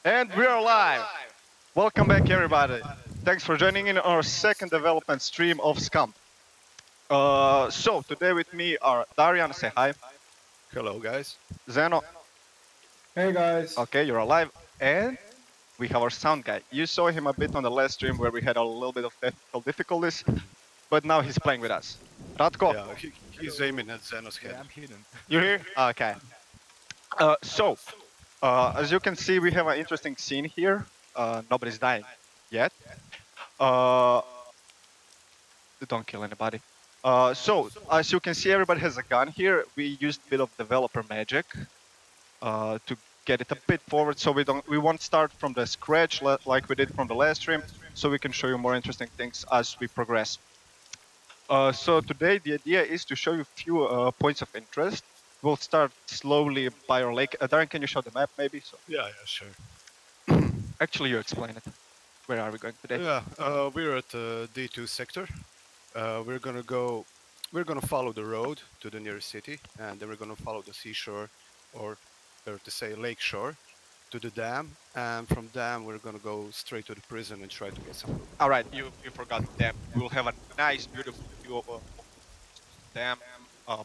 And we are live! Welcome back, everybody. Thanks for joining in our second development stream of SCUM. So, today with me are Darian, say hi. Hello, guys. Zeno, Hey guys. okay, you're alive. And we have our sound guy. You saw him a bit on the last stream where we had a little bit of technical difficulties, but now he's playing with us. Radko, Yeah, he's aiming at Zeno's head. I'm hidden. you here? Okay. As you can see, we have an interesting scene here. Nobody's dying yet. Don't kill anybody. So, as you can see, everybody has a gun here. We used a bit of developer magic to get it a bit forward, so we won't start from the scratch like we did from the last stream, so we can show you more interesting things as we progress. So today the idea is to show you a few points of interest. We'll start slowly by our lake. Darren, can you show the map maybe? So. Yeah, sure. Actually, you explain it. Where are we going today? Yeah, we're at D2 sector. We're gonna follow the road to the nearest city, and then we're gonna follow the seashore, or better to say lake shore, to the dam, and from dam we're gonna go straight to the prison and try to get some. All right, you forgot the dam. We will have a nice, beautiful view of the dam.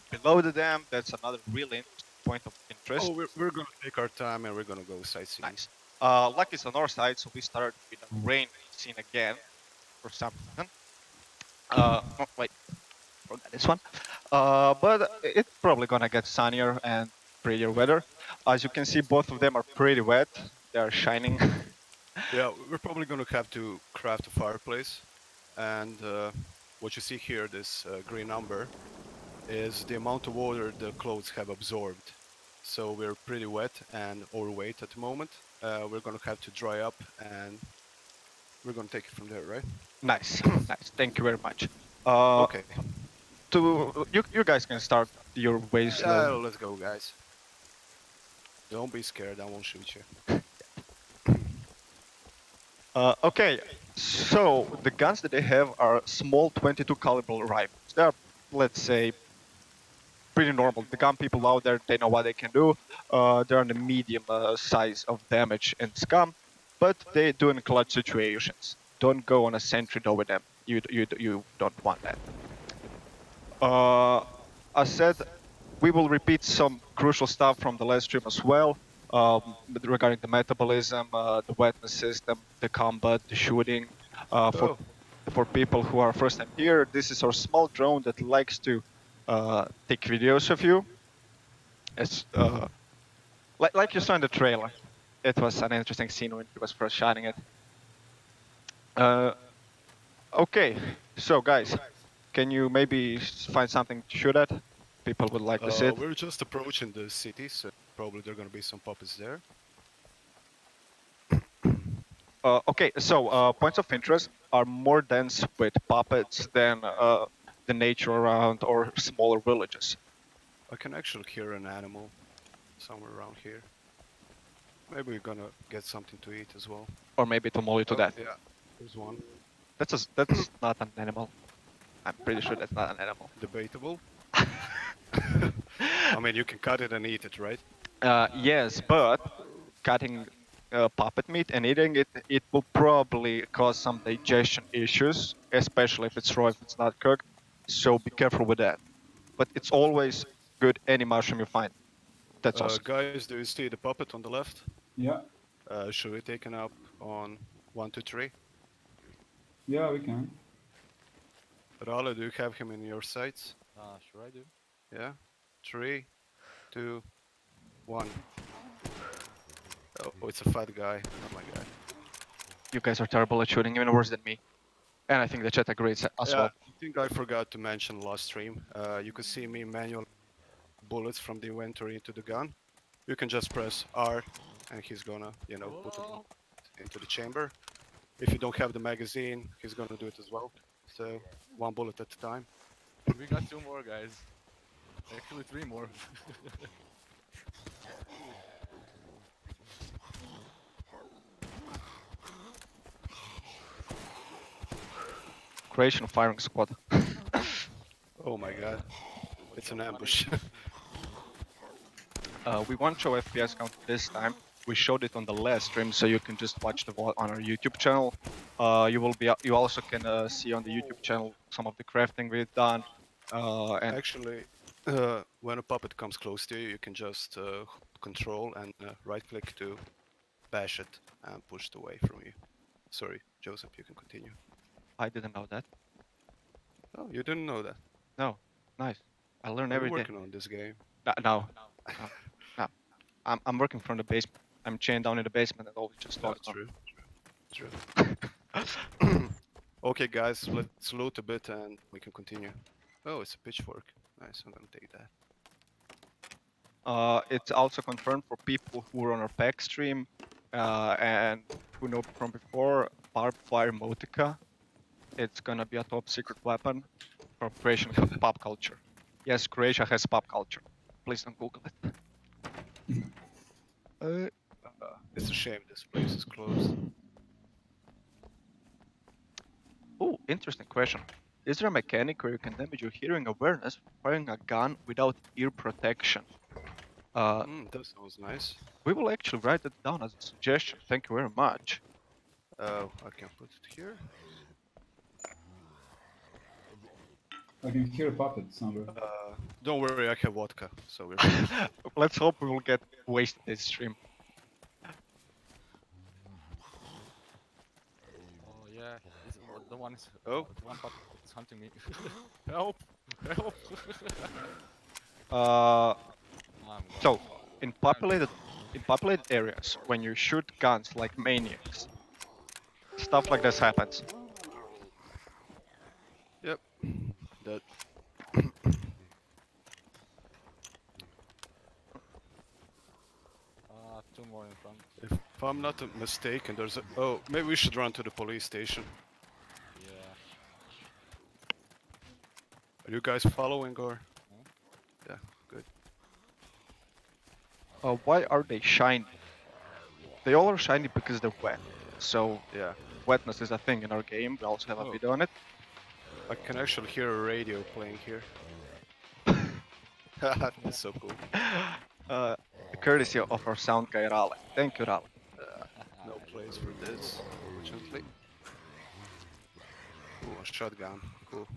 Below the dam, that's another really point of interest. Oh, we're gonna take our time and we're gonna go sightseeing. Nice. Luck is on our side, so we start with a rain scene again for some reason. Oh, wait, forgot this one. But it's probably gonna get sunnier and prettier weather. As you can see, both of them are pretty wet. They are shining. Yeah, we're probably gonna have to craft a fireplace, and what you see here, this green number, is the amount of water the clothes have absorbed. So we're pretty wet and overweight at the moment. We're gonna have to dry up, and we're gonna take it from there, right? Nice, nice. Thank you very much. Okay. You guys can start your ways. Yeah, let's go, guys. Don't be scared. I won't shoot you. Okay, so the guns that they have are small 22 caliber rifles. They are, let's say, pretty normal. The gun people out there, they know what they can do. They're on the medium size of damage and SCUM, but they do in clutch situations. Don't go on a sentry though with them. You don't want that. As said, we will repeat some crucial stuff from the last stream as well, regarding the metabolism, the weapon system, the combat, the shooting. For people who are first time here, this is our small drone that likes to take videos of you. It's like you saw in the trailer. It was an interesting scene when he was first shooting it. Okay, so guys, can you maybe find something to shoot at? People would like to see it. We're just approaching the city, so probably there are gonna be some puppets there. Okay, so points of interest are more dense with puppets than the nature around or smaller villages. I can actually hear an animal somewhere around here. Maybe we're gonna get something to eat as well. Or maybe to maul you to death. Yeah, there's one. That's not an animal. I'm pretty sure that's not an animal. Debatable. I mean, you can cut it and eat it, right? Yes, but cutting puppet meat and eating it, it will probably cause some digestion issues, especially if it's raw, if it's not cooked. So be careful with that. But it's always good any mushroom you find. That's awesome. Guys, do you see the puppet on the left? Yeah. Should we take him up on 1, 2, 3? Yeah, we can. Rale, do you have him in your sights? Sure I do. Yeah? 3, 2, 1. Oh, it's a fat guy. Oh my god. You guys are terrible at shooting, even worse than me. And I think the chat agrees as well. I think I forgot to mention last stream. You could see me manual bullets from the inventory into the gun. You can just press R and he's gonna, you know, put it into the chamber. If you don't have the magazine, he's gonna do it as well. So, one bullet at a time. We got 2 more guys. Actually 3 more. Croatian firing squad. Oh my god. It's an ambush. We won't show FPS count this time, we showed it on the last stream, so you can just watch the VOD on our YouTube channel. You also can see on the YouTube channel some of the crafting we've done. And Actually, when a puppet comes close to you, you can just control and right-click to bash it and push it away from you. Sorry, Joseph, you can continue. I didn't know that. Oh, you didn't know that? No, nice. I learn Are you every day. working on this game? No. I'm working from the basement. I'm chained down in the basement and always just talk. True. Okay, guys, let's loot a bit and we can continue. Oh, it's a pitchfork. Nice, I'm gonna take that. It's also confirmed for people who were on our pack stream and who know from before, barbed wire motica. It's gonna be a top secret weapon for Croatian pop culture. Yes, Croatia has pop culture. Please don't Google it. It's a shame this place is closed. Oh, interesting question. Is there a mechanic where you can damage your hearing awareness firing a gun without ear protection? That sounds nice. We will actually write that down as a suggestion. Thank you very much. Oh, I can put it here. I can hear a puppet somewhere. Don't worry, I have vodka, so we're fine. Let's hope we will get wasted this stream. Oh yeah, this is the one is. Oh. The one puppet is hunting me. Help! Help! So, in populated areas, when you shoot guns like maniacs, stuff like this happens. Yep. That. Two more in front. If I'm not mistaken, there's a. Oh, maybe we should run to the police station. Yeah. Are you guys following or? Yeah, good. Why are they shiny? They all are shiny because they're wet. So, Yeah. wetness is a thing in our game. We also have a Oh. video on it. I can actually hear a radio playing here. That's so cool. Courtesy of our sound guy Rale. Thank you, Rale. No place for this, unfortunately. Ooh, a shotgun. Cool.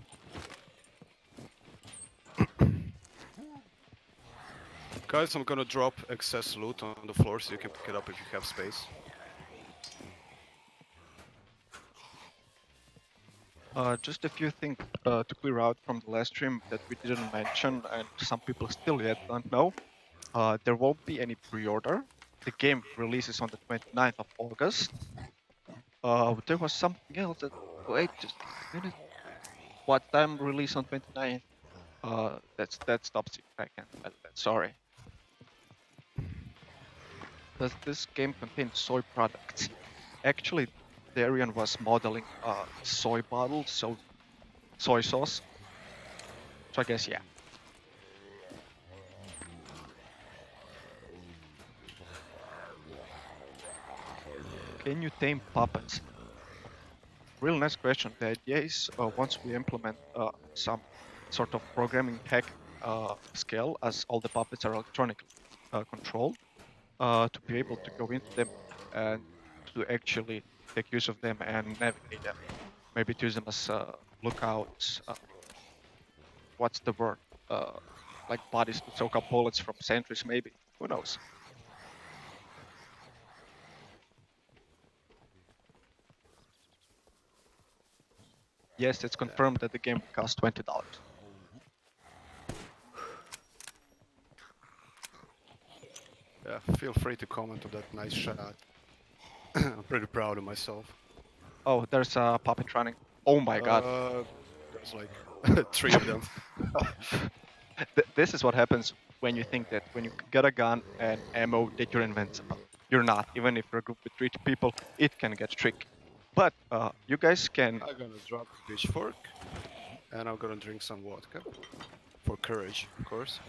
Guys, I'm gonna drop excess loot on the floor so you can pick it up if you have space. Just a few things to clear out from the last stream that we didn't mention and some people still yet don't know. There won't be any pre-order. The game releases on the 29th of August. There was something else that... Wait just a minute. What time release on 29th? That's top secret. I can't tell that. Sorry. Does this game contain soy products? Actually, Darian was modeling soy bottle, so soy sauce. So I guess yeah. Can you tame puppets? Real nice question. The idea is once we implement some sort of programming hack skill, as all the puppets are electronically controlled, to be able to go into them and to actually take use of them and navigate them. Maybe to use them as lookouts. What's the word? Like bodies to soak up bullets from sentries, maybe. Who knows? Yes, it's confirmed that the game costs $20. Yeah, feel free to comment on that nice shot. I'm pretty proud of myself. Oh, there's a puppet running. Oh my god. There's like 3 of them. This is what happens when you think that when you get a gun and ammo that you're invincible. You're not. Even if you're a group with 3 people, it can get tricky. But you guys can... I'm gonna drop the pitchfork, and I'm gonna drink some vodka. For courage, of course.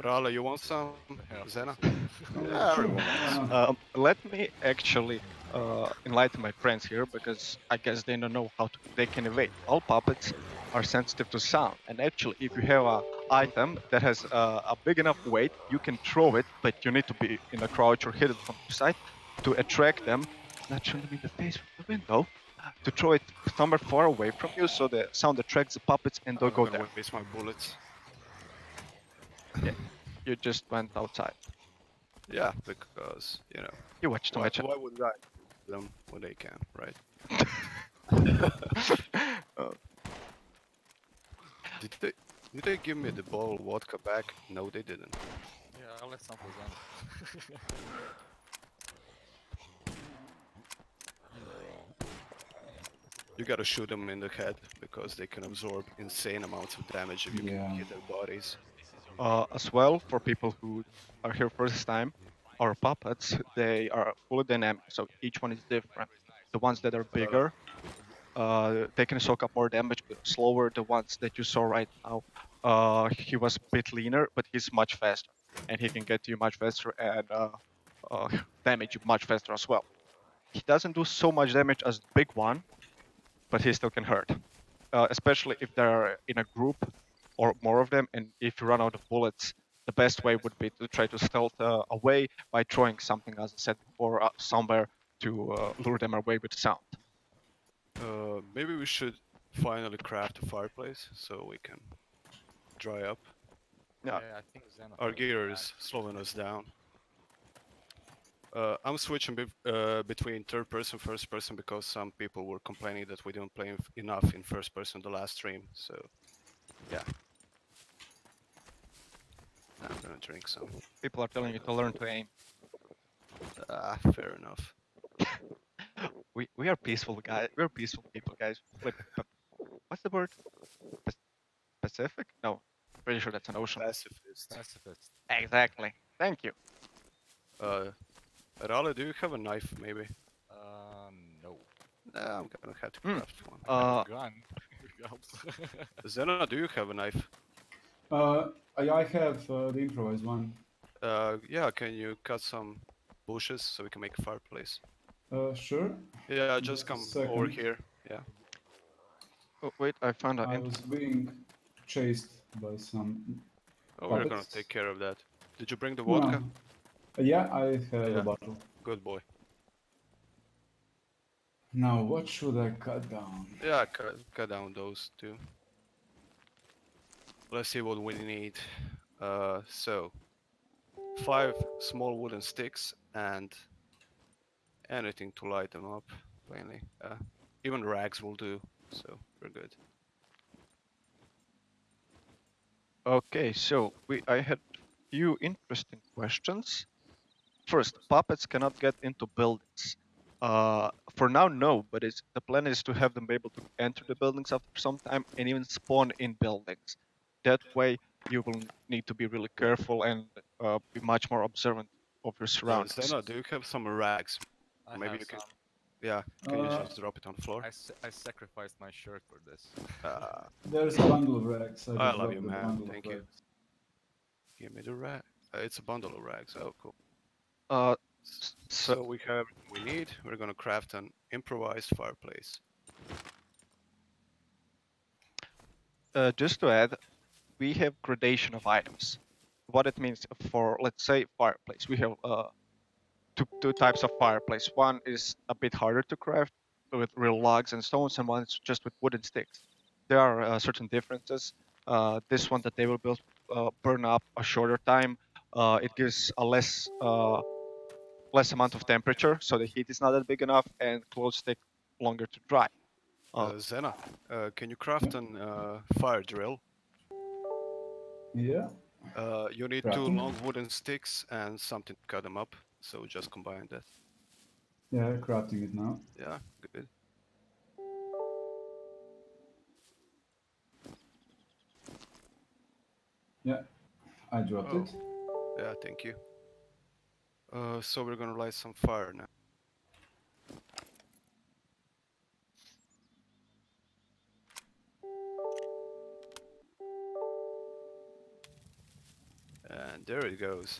Rale, you want some? Zena? Let me actually enlighten my friends here, because I guess they don't know how they can evade. All puppets are sensitive to sound, and actually if you have item that has a big enough weight, you can throw it, but you need to be in a crouch or hit it from the side to attract them. Not shoot them in the face from the window. To throw it somewhere far away from you, so the sound attracts the puppets and they'll I'm go gonna there. waste my bullets. Yeah, you just went outside. Yeah, because you know. You watch too much. Why would I shoot them when they can, right? Uh, Did they give me the bottle of vodka back? No, they didn't. Yeah, I'll let sample them. You gotta shoot them in the head because they can absorb insane amounts of damage if you Yeah. can hit their bodies. as well, for people who are here first time, our puppets, they are fully dynamic, so each one is different. The ones that are bigger, they can soak up more damage, but slower. The ones that you saw right now, he was a bit leaner, but he's much faster, and he can get to you much faster and damage you much faster as well. He doesn't do so much damage as the big one, but he still can hurt, especially if they're in a group or more of them, and if you run out of bullets, the best way would be to try to stealth away by throwing something, as I said before, somewhere to lure them away with sound. Maybe we should finally craft a fireplace so we can dry up. Yeah. I think Xena Our has gear that. is slowing us down. I'm switching between third person, first person because some people were complaining that we didn't play enough in first person the last stream. So, yeah. I'm gonna drink some. People are telling you to learn to aim. Fair enough. We are peaceful guys. We're peaceful people, guys. What's the word? Pacific? No, pretty sure that's an ocean. Pacifist. Pacifist. Exactly. Thank you. Raleigh, do you have a knife, maybe? No. Nah, I'm gonna have to Hmm. craft one. Gun. Helps. Zena, do you have a knife? I have the improvised one. Yeah, can you cut some bushes so we can make a fireplace? Sure. Yeah, Just just a come over second. here. Yeah. Oh, wait, I found I an was being chased by some. Oh, we're gonna Puppets? take care of that. Did you bring the No. vodka? Yeah, I have Yeah. a bottle. Good boy. Now, what should I cut down? Yeah, cut down those two. Let's see what we need. So 5 small wooden sticks and anything to light them up, plainly. Even rags will do, so we're good. Okay, so I had few interesting questions. First, puppets cannot get into buildings. For now, no, but the plan is to have them be able to enter the buildings after some time and even spawn in buildings. That way, you will need to be really careful and be much more observant of your surroundings. Zena, do you have some rags? I Maybe have you can. some. Yeah, can you just drop it on the floor? I sacrificed my shirt for this. There's a bundle of rags. I I just love dropped you, the man. bundle Thank of you. rags. Give me the rag. It's a bundle of rags. Oh, cool. Uh, So we have what we need. We're gonna craft an improvised fireplace. just to add, we have gradation of items. What it means for, let's say, fireplace. We have two types of fireplace. One is a bit harder to craft with real logs and stones, and one is just with wooden sticks. There are certain differences. This one that they will build burn up a shorter time. It gives a less amount of temperature, so the heat is not that big enough, and clothes take longer to dry. Zena, can you craft an fire drill? Yeah. You need Crafting? 2 long wooden sticks and something to cut them up. So just combine that. Yeah, crafting it now. Yeah, good. Yeah, I dropped it. Yeah, thank you. So we're gonna light some fire now. And there it goes.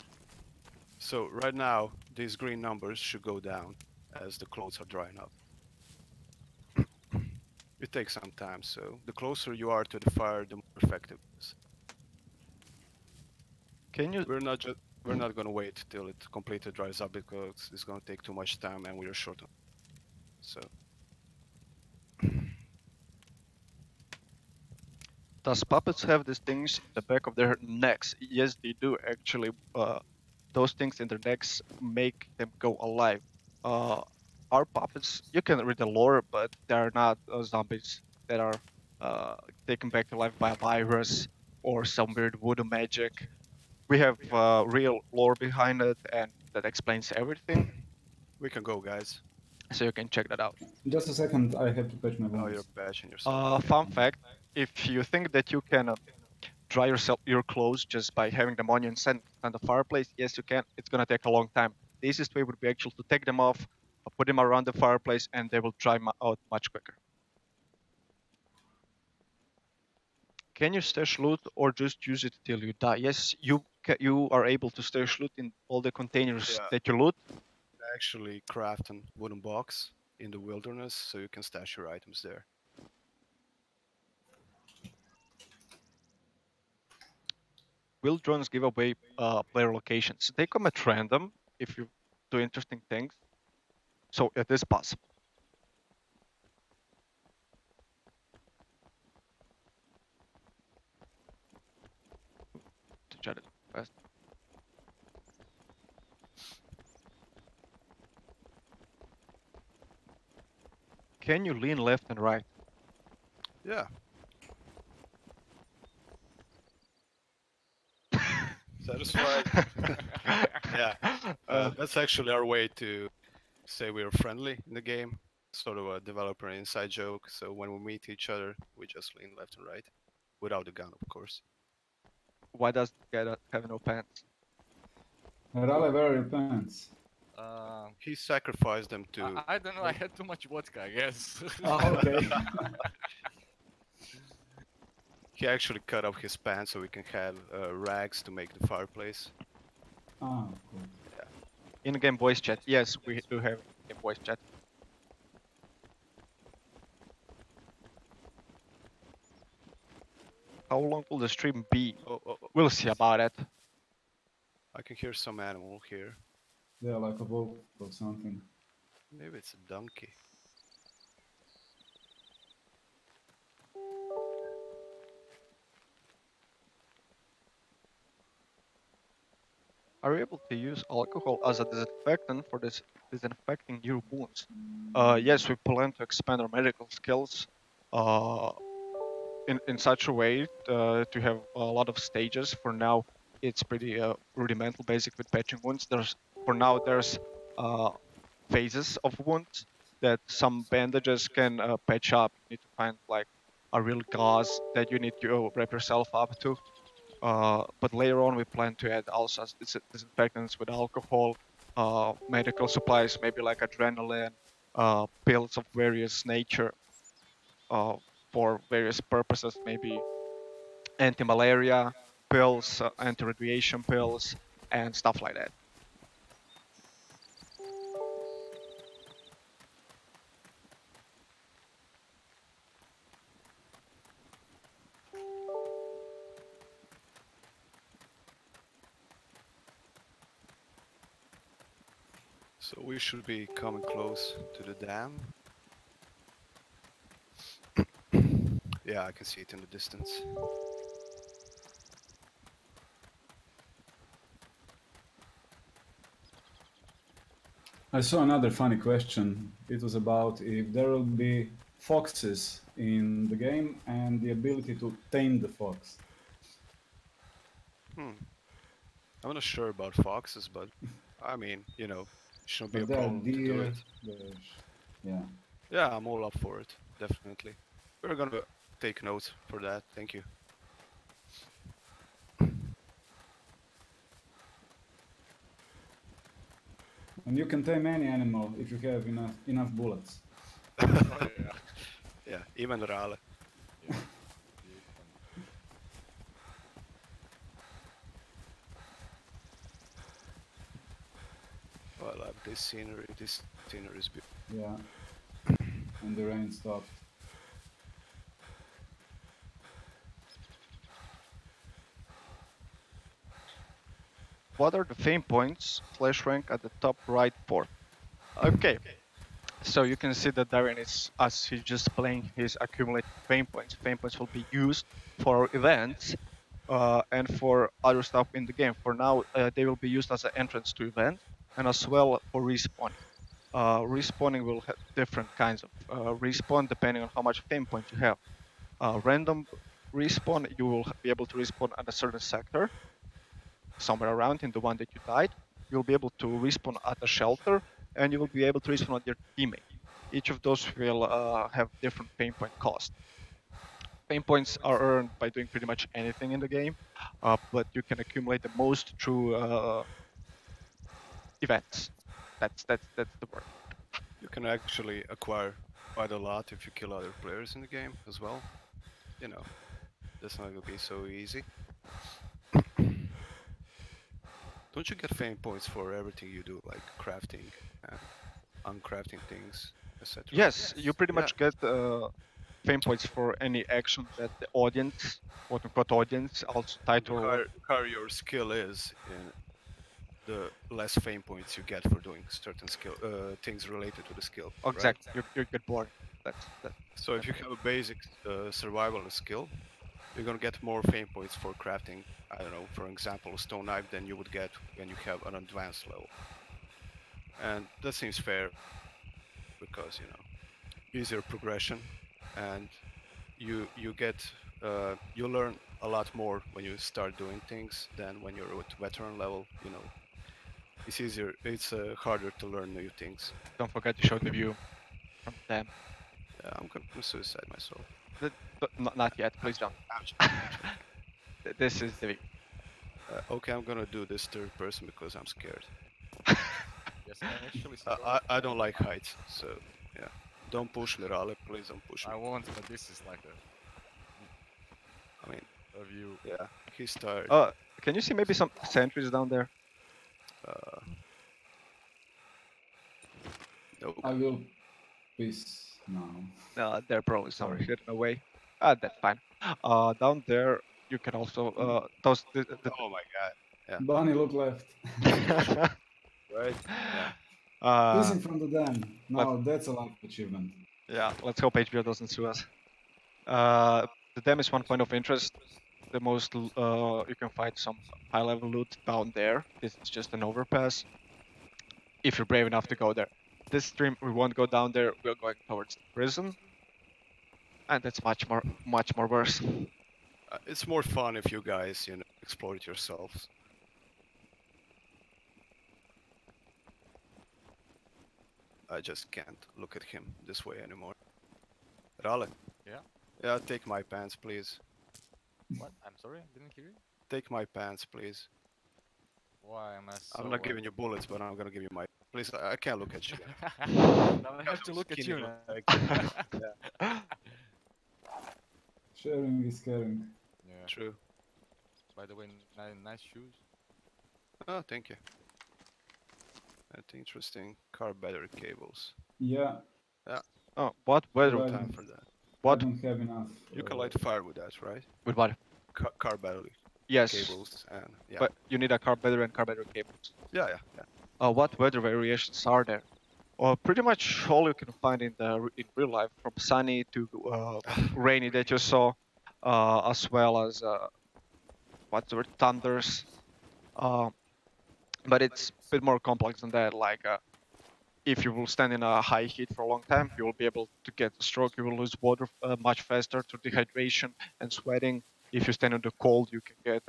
So right now, these green numbers should go down as the clothes are drying up. It takes some time, so the closer you are to the fire, the more effective it is. Can you? We're not gonna wait till it completely dries up because it's gonna take too much time and we're short on. So Does puppets have these things in the back of their necks? Yes, they do actually. Those things in their necks make them go alive. Our puppets, you can read the lore, but they're not zombies that are taken back to life by a virus or some weird voodoo magic. We have real lore behind it, and that explains everything. we can go, guys. So you can check that out. Just a second, I have to patch my Oh, you're wounds. patching yourself. Fun fact: if you think that you can dry your clothes just by having them on you and send on the fireplace, yes, you can. It's gonna take a long time. The easiest way would be actually to take them off, put them around the fireplace, and they will dry out much quicker. Can you stash loot or just use it till you die? Yes, you are able to stash loot in all the containers Yeah. that you loot. Actually, craft a wooden box in the wilderness so you can stash your items there. Will drones give away player locations? They come at random if you do interesting things, so it is possible. To chat it fast. Can you lean left and right? Yeah. Satisfied? Yeah. That's actually our way to say we're friendly in the game. Sort of a developer inside joke. So when we meet each other, we just lean left and right. Without the gun, of course. Why does the guy have no pants? Raleigh, where are your pants? He sacrificed them to... I don't know. I had too much vodka, I guess. Oh, okay. He actually cut off his pants so we can have rags to make the fireplace. Ah, cool. In-game voice chat. Yes, we do have in-game voice chat. How long will the stream be? We'll see about it. I can hear some animal here. Yeah, like a wolf or something. Maybe it's a donkey. Are you able to use alcohol as a disinfectant for disinfecting your wounds? Yes, we plan to expand our medical skills in such a way to have a lot of stages. For now, it's pretty rudimental, basic with patching wounds. There's phases of wounds that some bandages can patch up. You need to find like a real gauze that you need to wrap yourself up to. But later on, we plan to add also disinfectants with alcohol, medical supplies, maybe like adrenaline, pills of various nature for various purposes, maybe anti-malaria pills, anti-radiation pills, and stuff like that. So we should be coming close to the dam. Yeah, I can see it in the distance. I saw another funny question. It was about if there will be foxes in the game and the ability to tame the fox. I'm not sure about foxes, but I mean, you know, shouldn't be a But there are problem to do deer. it. Yeah. Yeah, I'm all up for it, definitely. We're gonna take note for that. Thank you. And you can tame any animal if you have enough bullets. Oh, yeah. Yeah, even Rale. Yeah. Oh, I love this scenery. This scenery is beautiful. Yeah. And the rain stopped. what are the fame points? Flash rank at the top right 4. Okay. So you can see that Darren is, as he's just playing, he's accumulating fame points. Fame points will be used for events and for other stuff in the game. For now, they will be used as an entrance to event and as well for respawning. Respawning will have different kinds of respawn depending on how much fame points you have. Random respawn, you will be able to respawn at a certain sector, somewhere around in the one that you died. You'll be able to respawn at a shelter, and you will be able to respawn at your teammate. Each of those will have different fame point cost. Fame points are earned by doing pretty much anything in the game, but you can accumulate the most through events. That's the word. You can actually acquire quite a lot if you kill other players in the game as well. You know, that's not gonna be so easy. Don't you get fame points for everything you do, like crafting, uncrafting things, etc.? Yes, you pretty much get fame points for any action that the audience, quote-unquote audience, also title. The higher your skill is, the less fame points you get for doing certain skill things related to the skill. Exactly, Right? you get bored. That's that. So if you have a basic survival skill, you're gonna get more fame points for crafting. I don't know, for example, a stone knife than you would get when you have an advanced level. And that seems fair because, you know, easier progression, and you get you learn a lot more when you start doing things than when you're at veteran level. You know, it's easier, it's harder to learn new things. Don't forget to show the view from them. I'm gonna suicide myself. Not yet, please don't. This is the view. Okay, I'm gonna do this third person because I'm scared. Yes, I actually I don't like heights, so yeah. Don't push me, Raleigh. Please don't push me. I won't, but this is like I mean, a view. yeah, he's tired. Can you see maybe some sentries down there? Nope. I will peace now. No, they're probably somewhere Sorry. hidden away. That's fine. Down there you can also toast the Oh my god. Bunny, look left. Right? Peacing from the den. Now that's a life achievement. Yeah, let's hope HBO doesn't sue us. The dam is one point of interest. The most you can find some high-level loot down there. This is just an overpass. If you're brave enough to go there. This stream we won't go down there. We're going towards the prison, and it's much more worse. It's more fun if you guys, you know, explore it yourselves. I just can't look at him this way anymore. Raleigh. Yeah? Yeah, take my pants, please. What? I'm sorry, didn't hear you. Take my pants, please. Why am I so... I'm not giving you bullets, but I'm gonna give you my... Please, I can't look at you. Now I have to look at you Skinny now. leg. Sharing is caring. Yeah. True. By the way, nice shoes. Oh, thank you. That's interesting. Car battery cables. Yeah, Oh, what weather? Right. Time for that. I What don't have enough. You can light fire with that, right? with what? Car battery Yes, cables and yeah. but you need a car battery and car battery cables. Yeah. What weather variations are there? Pretty much all you can find in real life, from sunny to rainy that you saw, as well as what's the word, thunders. But it's a bit more complex than that. Like if you will stand in a high heat for a long time, you will be able to get a stroke. You will lose water much faster through dehydration and sweating. If you stand in the cold, you can get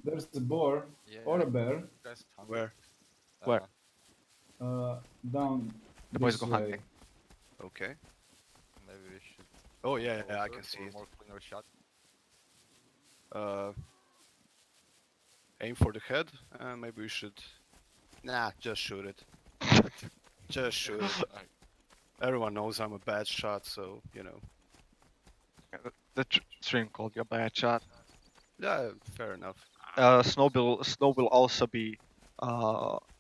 There's a boar or a bear Guys, Where? Where? down The boys this go way. hunting. Okay. Maybe we should... Oh yeah, go I over can for see a it. more cleaner shot. Aim for the head. Maybe we should. Nah, just shoot it. Just shoot it. Everyone knows I'm a bad shot, so you know. The stream called you a bad shot. Yeah, fair enough. Snow will also be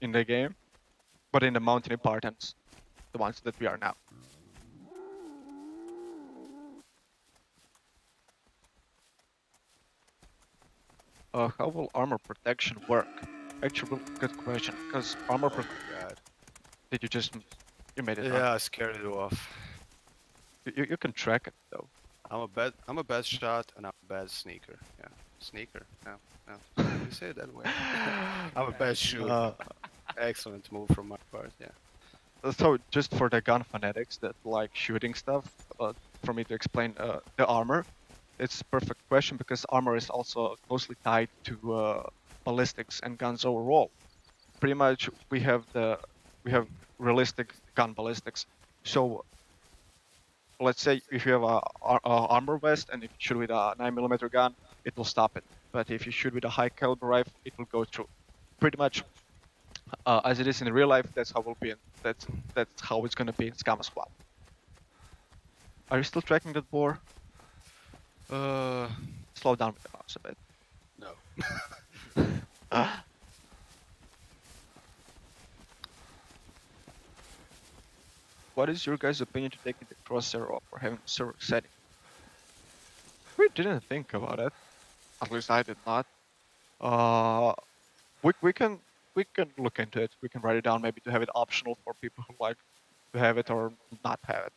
in the game, but in the mountain apartments, the ones that we are now. How will armor protection work? Actually, good question. Because armor Oh my god. did you just you made it? Yeah, I scared it off. You can track it though. I'm a bad shot and I'm a bad sneaker. Yeah, sneaker. No, no. You say it that way. I'm a bad shooter. Uh, Excellent move from my part. Yeah. so just for the gun fanatics that like shooting stuff, for me to explain the armor, it's a perfect question because armor is also closely tied to ballistics and guns overall. Pretty much we have realistic gun ballistics. So let's say if you have a armor vest and if you shoot with a 9mm gun, it will stop it. But if you shoot with a high caliber rifle, it will go through. Pretty much as it is in real life, that's how it will be. That's how it's gonna be in SCUM as well. Are you still tracking that boar? Slow down with the mouse a bit. No. What is your guys' opinion to taking the crosshair off or having a server setting? We didn't think about it. At least I did not. We can look into it. We can write it down maybe to have it optional for people who like to have it or not have it.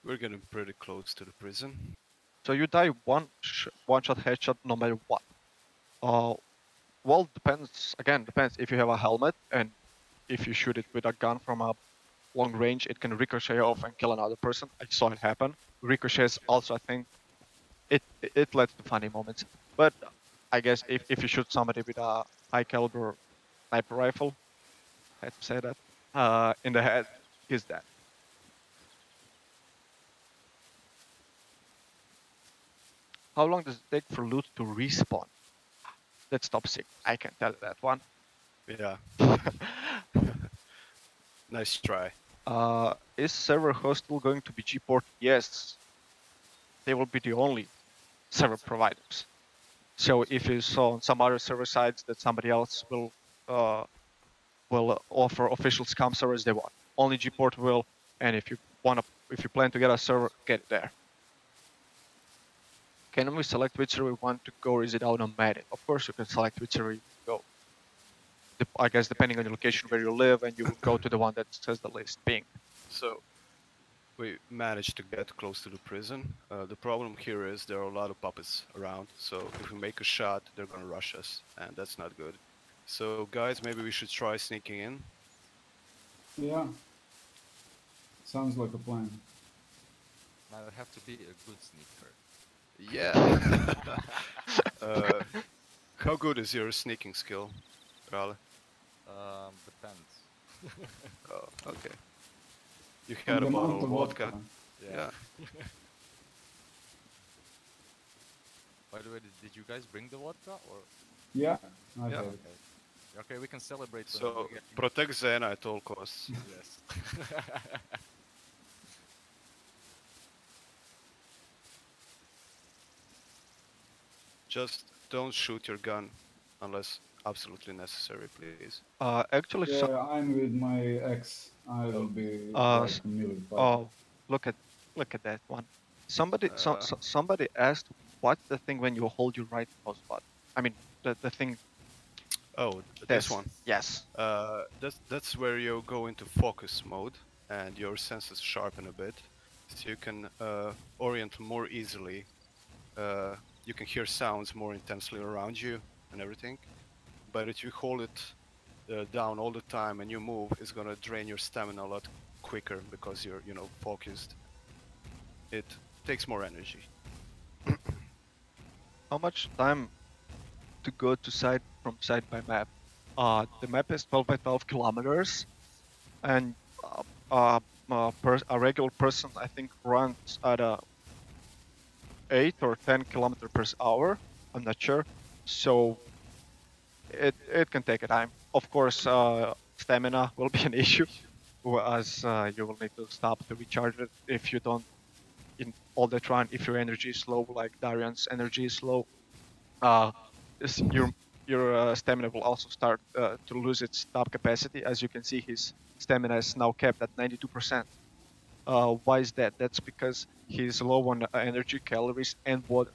We're getting pretty close to the prison. So you die one shot headshot no matter what. Well, depends. Again, depends if you have a helmet and if you shoot it with a gun from a long range, it can ricochet off and kill another person. I saw it happen. Ricochets also, I think, it led to funny moments. But I guess if you shoot somebody with a high caliber sniper rifle, I had to say that, in the head, he's dead. How long does it take for loot to respawn? That's top secret. I can tell you that one. Yeah. Nice try. Is server hostel going to be Gport? Yes. They will be the only server providers. So if you saw on some other server sites that somebody else will offer official SCUM servers, they won't. Only Gport will, and if you plan to get a server, get it there. Can we select which server we want to go, or is it automatic? Of course you can select which server you go. I guess depending on your location where you live, and you will go to the one that says the least ping. So we managed to get close to the prison. The problem here is there are a lot of puppets around, so if we make a shot, they're gonna rush us, and that's not good. So guys, maybe we should try sneaking in. Yeah. Sounds like a plan. Now I have to be a good sneaker. Yeah. How good is your sneaking skill, Rale? Depends. Oh, okay. You had a bottle of vodka. Yeah. By the way, did you guys bring the vodka or? Yeah, I Yeah. have. Okay. Okay, we can celebrate. When So we get... protect Xena at all costs. Yes. Just don't shoot your gun unless absolutely necessary, please. Actually, Yeah, I'm with my ex. I will be like a melee fighter. oh, look at that one. Somebody asked, what's the thing when you hold your right mouse button? I mean, the thing. Oh, this one. Yes. That's where you go into focus mode and your senses sharpen a bit, so you can orient more easily. You can hear sounds more intensely around you and everything. But if you hold it down all the time and you move, it's gonna drain your stamina a lot quicker because you're, focused. It takes more energy. How much time to go to site from site by map? The map is 12 by 12 kilometers, and a regular person I think runs at 8 or 10 kilometers per hour. I'm not sure. So it can take a time. Of course, stamina will be an issue, as you will need to stop to recharge it if you don't. In all that run, if your energy is low, like Darian's energy is low, your stamina will also start to lose its top capacity. As you can see, his stamina is now capped at 92%. Why is that? That's because he's low on energy, calories, and water.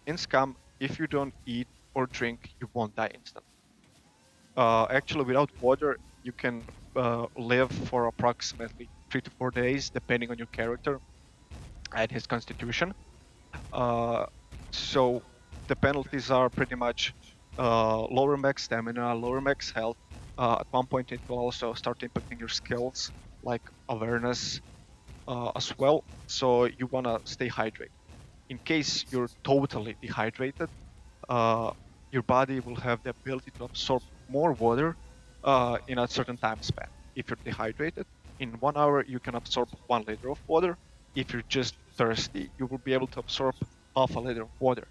In SCUM, if you don't eat or drink, you won't die instantly. Actually, without water, you can live for approximately 3 to 4 days, depending on your character and his constitution. So the penalties are pretty much lower max stamina, lower max health. At one point, it will also start impacting your skills, like awareness as well. So you want to stay hydrated. In case you're totally dehydrated, your body will have the ability to absorb more water in a certain time span. If you're dehydrated, in 1 hour you can absorb 1 liter of water. If you're just thirsty, you will be able to absorb half a liter of water.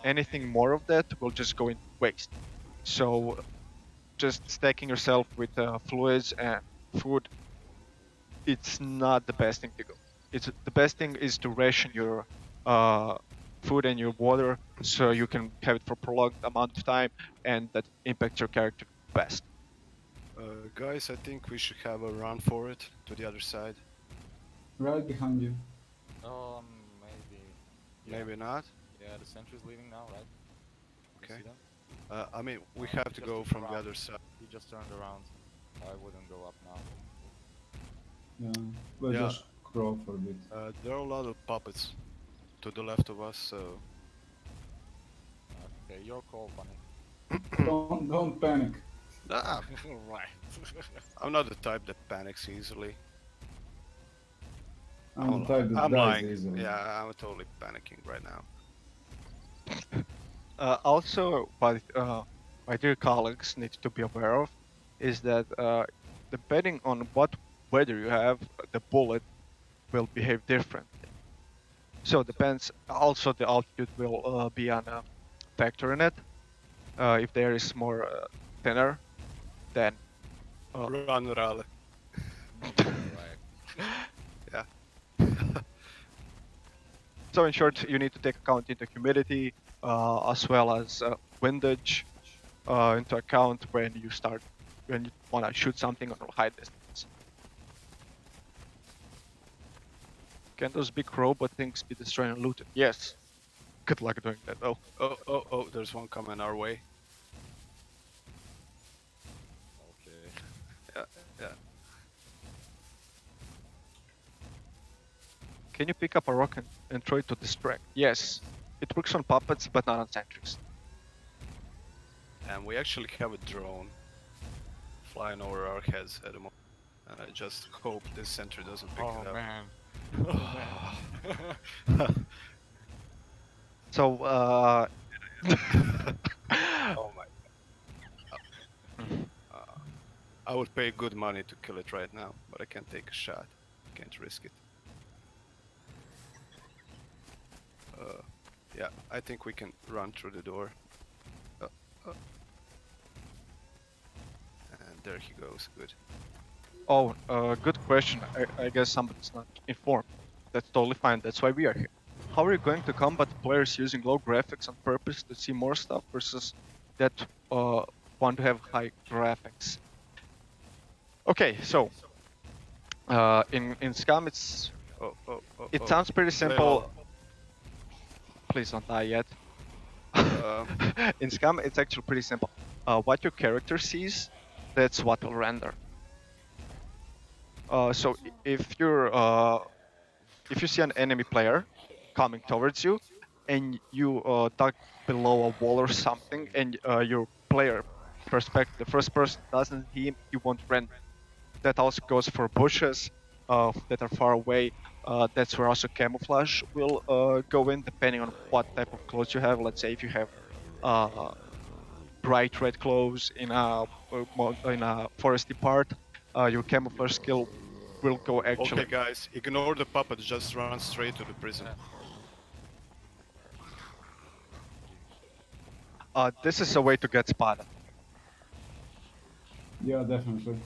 Anything more of that will just go into waste. So just stacking yourself with fluids and food, it's not the best thing to go. The best thing is to ration your food and your water so you can have it for prolonged amount of time, and that impacts your character best. Guys, I think we should have a run for it to the other side. Right behind you. Maybe. Maybe not. Yeah, the sentry's leaving now, right? You Okay. see them? I mean, we have to Just go look from the around. other side. He just turned around. I wouldn't go up now. Yeah, we'll Yeah. just crawl for a bit. There are a lot of puppets to the left of us, so Okay, your call, Bunny. Don't panic. ah, Right. I'm not the type that panics easily. I'm the type that I'm dies lying. easily. Yeah, I'm totally panicking right now. Also, what my dear colleagues need to be aware of is that depending on what weather you have, the bullet will behave differently. So it depends. Also, the altitude will be a factor in it. If there is more thinner, then Run, Raleigh. Right. Yeah. so in short, you need to take account into humidity as well as windage into account when you want to shoot something on a high distance. Can those big robot things be destroyed and looted? Yes. Good luck doing that though. Oh, there's one coming our way. Okay. Yeah. Can you pick up a rocket and throw it to distract? Yes. It works on puppets, but not on sentries. And we actually have a drone flying over our heads at the moment. And I just hope this sentry doesn't pick Oh it up. man. Oh man. So, Oh my. I would pay good money to kill it right now, but I can't take a shot. Can't risk it. Yeah, I think we can run through the door. And there he goes. Good. oh, good question. I guess somebody's not informed. That's totally fine. That's why we are here. How are you going to combat players using low graphics on purpose to see more stuff versus that want to have high graphics? Okay, so in SCUM it sounds pretty simple. Please don't die yet. In SCUM it's actually pretty simple. What your character sees, that's what will render. So if you see an enemy player coming towards you, and you duck below a wall or something, and your player perspective, the first person doesn't see him, he won't render. That also goes for bushes that are far away. That's where also camouflage will go in, depending on what type of clothes you have. Let's say if you have bright red clothes in a foresty part, your camouflage skill will go actually. Okay, guys, ignore the puppet. Just run straight to the prison. This is a way to get spotted. Yeah, definitely.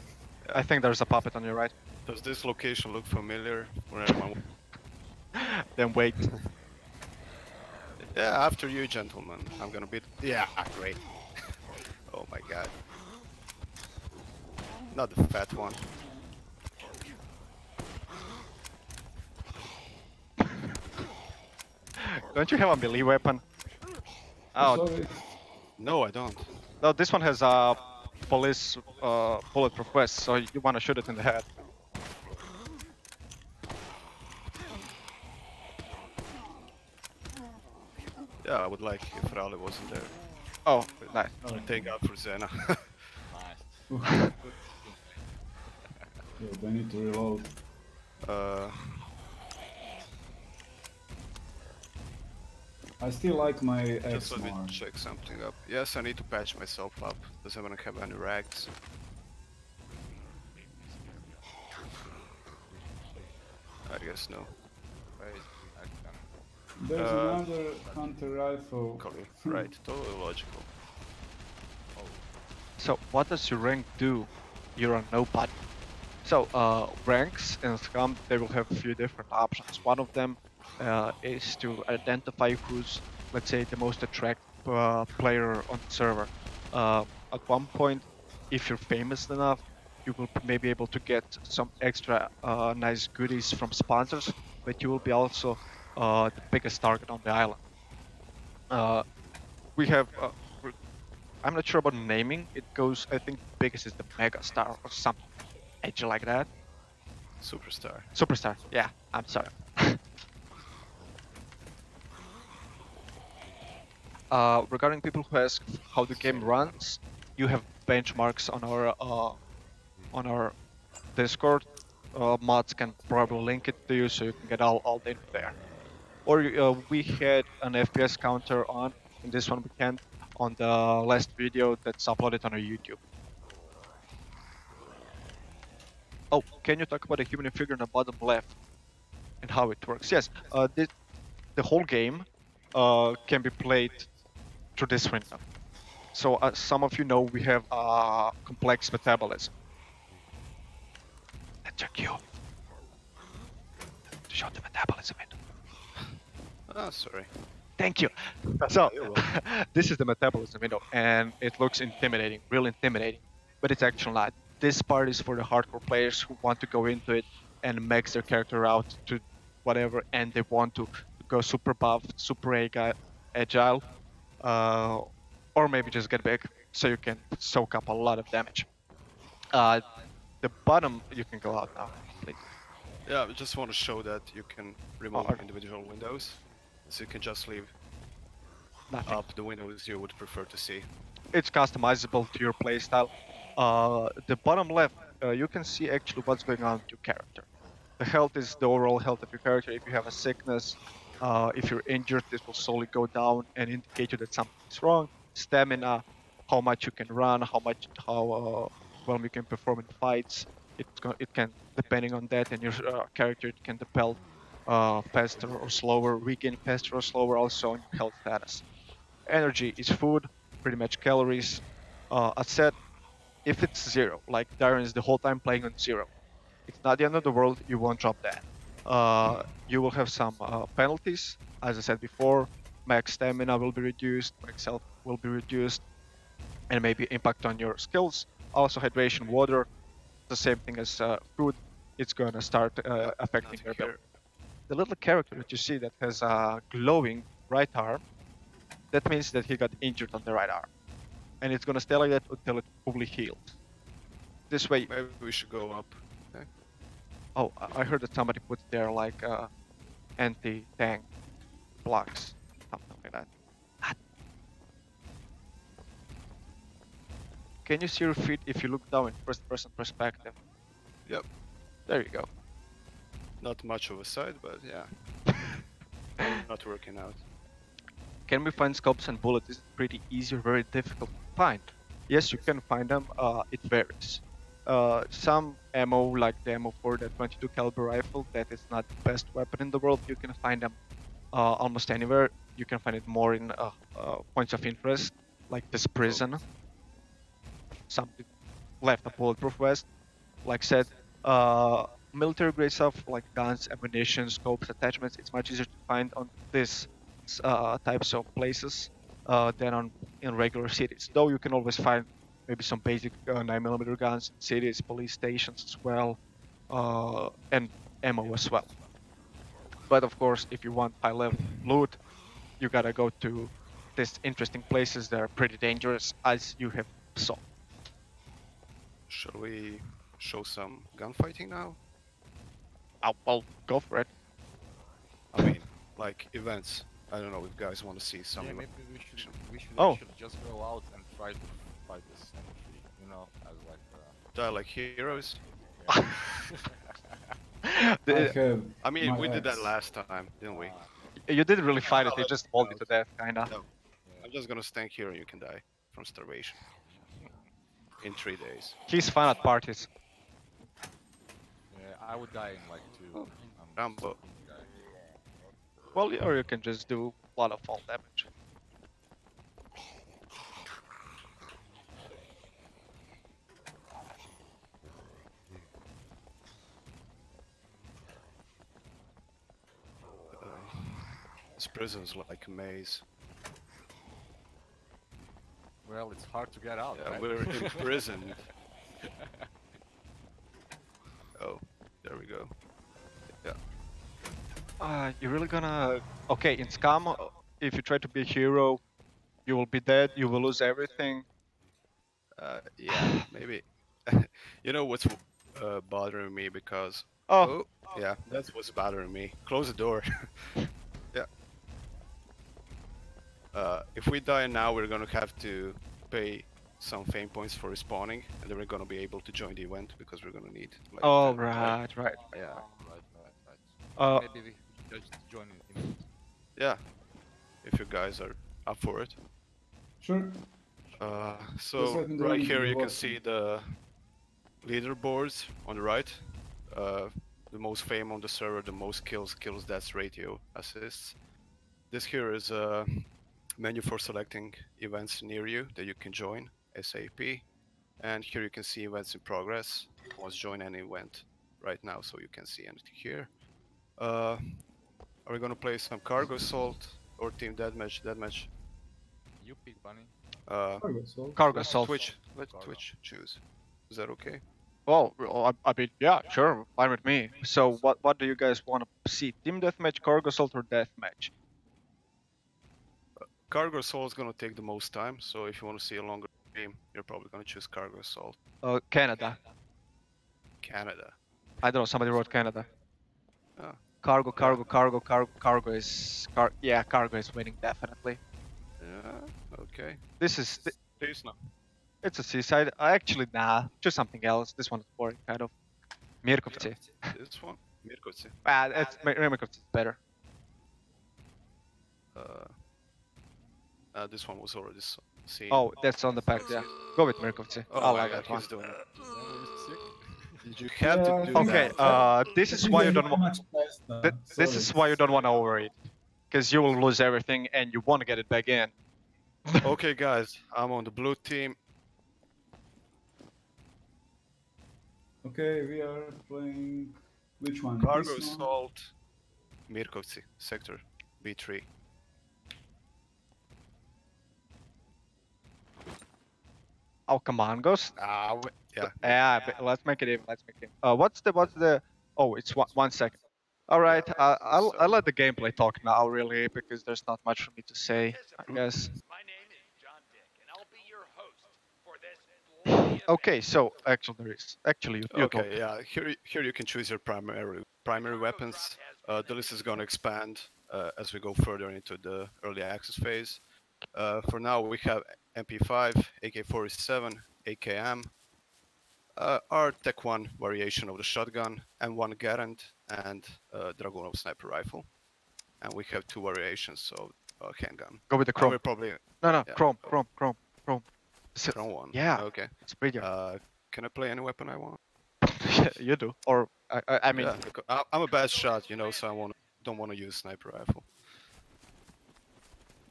I think there's a puppet on your right. Does this location look familiar? Whenever Then wait. Yeah, after you, gentlemen. I'm gonna beat. Yeah, great. Oh my god. Not the fat one. Don't you have a melee weapon? Oh, Sorry. No, I don't. no, this one has a police bulletproof vest, so you want to shoot it in the head. Yeah, I would like if Raleigh wasn't there. Oh, nice. Thank God for Zena. Nice. Yeah, I need to reload. uh, I still like my just X let me more. check something up. Yes, I need to patch myself up. Does anyone have any rags? I guess no. Wait, I can. There's Uh, another hunter rifle. Copy. Right, totally logical. So what does your rank do? You're a nobody. So ranks in SCUM, they will have a few different options. One of them is to identify who's, let's say, the most attractive player on the server. At one point, if you're famous enough, you will maybe able to get some extra nice goodies from sponsors, but you will be also the biggest target on the island. We have I'm not sure about naming. It goes, I think biggest is the Mega Star or something edgy like that. Superstar. Superstar, yeah, I'm sorry. Regarding people who ask how the game runs, you have benchmarks on our Discord. Mods can probably link it to you so you can get all the info there. Or we had an FPS counter on, in this one we can't, on the last video that's uploaded on our YouTube. Oh, can you talk about the human figure in the bottom left and how it works? Yes, the whole game can be played through this window. So as some of you know, we have complex metabolism. That's your cue to show the metabolism window. Ah, sorry. Thank you. So this is the metabolism window, and it looks intimidating, real intimidating, but it's actually not. This part is for the hardcore players who want to go into it and max their character out to whatever, and they want to go super buff, super agile, or maybe just get big so you can soak up a lot of damage. The bottom, you can go out now, please. Yeah, I just want to show that you can remove Okay. individual windows. So you can just leave Nothing. up the windows you would prefer to see. It's customizable to your playstyle. The bottom left, you can see actually what's going on with your character. The health is the overall health of your character. If you have a sickness, if you're injured, this will slowly go down and indicate you that something's wrong. Stamina, how much you can run, how well you can perform in fights. It can, depending on that and your character, it can depel faster or slower, regain faster or slower, also on your health status. Energy is food, pretty much calories. As said, if it's zero, like Darren is the whole time playing on zero, it's not the end of the world, you won't drop that. You will have some penalties, as I said before. Max stamina will be reduced, max health will be reduced, and maybe impact on your skills. Also hydration, water, the same thing as food, it's gonna start affecting Nothing your here. build. The little character that you see that has a glowing right arm, that means that he got injured on the right arm. And it's gonna stay like that until it fully heals. This way, Maybe we should go up. oh, I heard that somebody put there like anti-tank blocks, something like that. Ah. Can you see your feet if you look down in first-person perspective? Yep. There you go. Not much of a sight, but yeah. Not working out. Can we find scopes and bullets? Is it pretty easy or very difficult to find? Yes, you can find them. It varies. Some ammo, like the ammo for the 22 caliber rifle, that is not the best weapon in the world. You can find them almost anywhere. You can find it more in points of interest, like this prison. Something left a bulletproof vest. Like said, military grade stuff like guns, ammunition, scopes, attachments, it's much easier to find on this types of places than in regular cities. Though you can always find maybe some basic 9mm guns in cities, police stations as well, and ammo as well. But of course, if you want high level loot, you gotta go to these interesting places that are pretty dangerous, as you have saw. Shall we show some gunfighting now? Well, go for it. I mean, like events. I don't know if guys want to see some. Yeah, event. maybe we should Oh. actually just go out and try to fight this infantry, you know, as like. Die like heroes. I have I mean, my we did that axe. last time, didn't we? You didn't really fight it, you just mauled it to death, kinda. No. I'm just gonna stand here and you can die from starvation. In 3 days. He's fun at parties. Yeah, I would die in like 2. Rambo. Well, or you can just do a lot of fall damage. This prison's like a maze. Well, it's hard to get out, Yeah, right? we're imprisoned. Oh, there we go. Yeah. You're really gonna... Okay, in SCUM, if you try to be a hero, you will be dead, you will lose everything. Yeah, maybe. You know what's bothering me because... Oh, yeah, that's what's bothering me. Close the door. Yeah. If we die now, we're gonna have to pay some fame points for respawning, and then we're gonna be able to join the event because we're gonna need. Like, oh 10, right. Yeah. Right. Maybe we should just join in. Yeah. If you guys are up for it. Sure. So let me right join here the you can vote. see the leaderboards on the right. The most fame on the server, the most kills, deaths ratio, assists. This here is a menu for selecting events near you that you can join, SAP. And here you can see events in progress. Let's join an event right now so you can see anything here. Are we gonna play some cargo assault or team deathmatch? You pick, Bunny. Cargo assault. Let Twitch choose. Is that okay? Well, I mean, yeah, sure, fine with me. So, what do you guys want to see? Team deathmatch, cargo assault, or deathmatch? Cargo assault is gonna take the most time, so if you want to see a longer game, you're probably gonna choose cargo assault. Canada. Canada. I don't know. Somebody wrote Canada. Oh. Cargo is cargo is winning definitely. Yeah. Okay. This is Please no. it's a seaside. Actually, nah, choose something else. This one is boring, kind of. Mirkovci. This one. Mirkovci. Mirkovci is better. This one was already seen. Oh, that's on the pack. Yeah, go with Mirkovci. Oh I my like God, that one. he's doing it. Sick. Did you have to do Okay, that? this is why you don't want. This is why you don't want to overeat, because you will lose everything and you want to get it back in. Okay, guys, I'm on the blue team. Okay, we are playing. Which one? Cargo This one? assault. Mirkovci, sector B3. Oh, come on, Ghost. Yeah. Yeah, let's make it even. Let's make it even. What's the? Oh, it's 1 second. All right, I'll let the gameplay talk now, really, because there's not much for me to say, I guess. My name is John Dick, and I'll be your host for this. Okay, so actually there is. Actually, you go. Okay, yeah. Here you can choose your primary weapons. The list is gonna expand as we go further into the early access phase. For now, we have MP5, AK-47, AKM, our Tech 1 variation of the shotgun, M1 Garand, and Dragunov sniper rifle. And we have 2 variations of handgun. Go with the And chrome. we're probably No, yeah. chrome. Chrome 1. Yeah. Okay. It's prettier. Can I play any weapon I want? You do. Or I mean, Yeah, because I'm a bad shot, you know, so I don't want to use sniper rifle.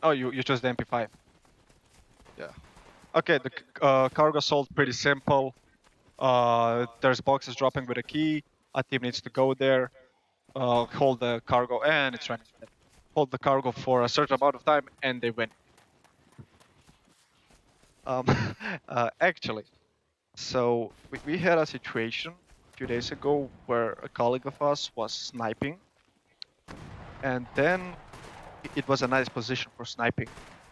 oh, you chose the MP5. Yeah. Okay, the cargo assault pretty simple. There's boxes dropping with a key. A team needs to go there, hold the cargo, and it's running. Hold the cargo for a certain amount of time, and they win. Actually, so we had a situation a few days ago where a colleague of us was sniping, and then it was a nice position for sniping.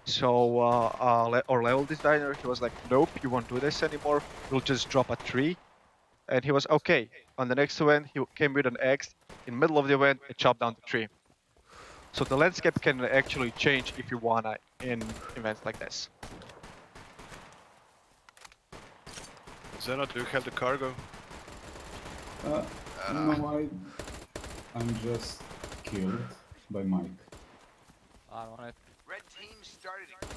So our level designer, he was like, nope, you won't do this anymore. We'll just drop a tree. And he was okay. On the next event, he came with an axe in the middle of the event and chopped down the tree. So the landscape can actually change if you wanna in events like this. Zeno, do you have the cargo? No, I'm just killed by Mike. I'm on it. Red team started again.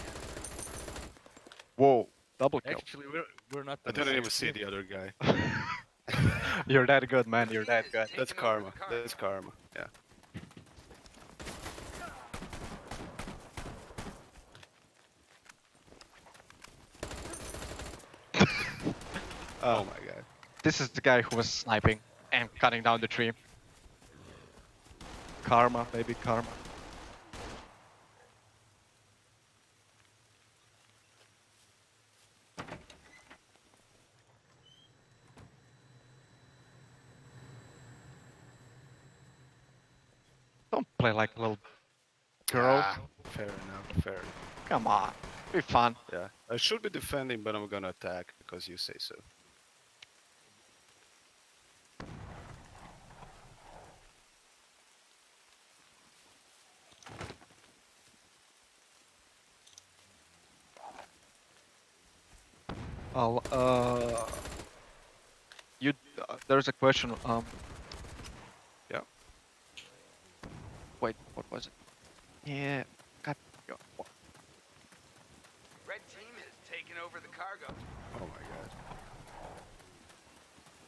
Whoa, double kill. Actually, we're not. I on the didn't same even see team. the other guy. You're that good, man. You're that good. That's karma. That's karma. Yeah. Oh my god. This is the guy who was sniping and cutting down the tree. Karma, baby, karma. Don't play like a little girl. Ah, fair enough. Fair enough. Come on, be fun. Yeah. I should be defending, but I'm gonna attack because you say so. I'll, you. There's a question. Yeah. Wait, what was it? Yeah. God. Red team has taken over the cargo. Oh my god.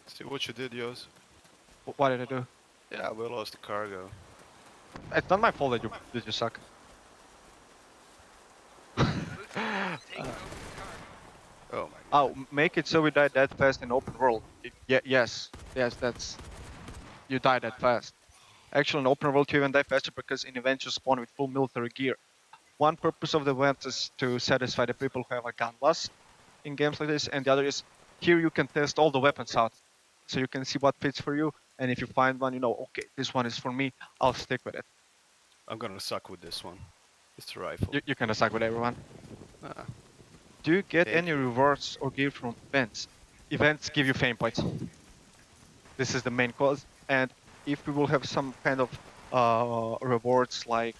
See what you did, Yos? What did I do? Yeah, we lost the cargo. It's not my fault that you suck. Blue team has taken over the cargo. Oh my god. Oh, make it so we die that fast in open world. Yes, that's. You die that fast. Actually, in open world, you even die faster because in events you spawn with full military gear. One purpose of the event is to satisfy the people who have a gun lust in games like this, and the other is here you can test all the weapons out, so you can see what fits for you. And if you find one, you know, okay, this one is for me. I'll stick with it. I'm gonna suck with this one. It's a rifle. You can suck with everyone. Ah, Do you get Thank any rewards or gear from events? Events give you fame points. This is the main cause, and if we will have some kind of rewards like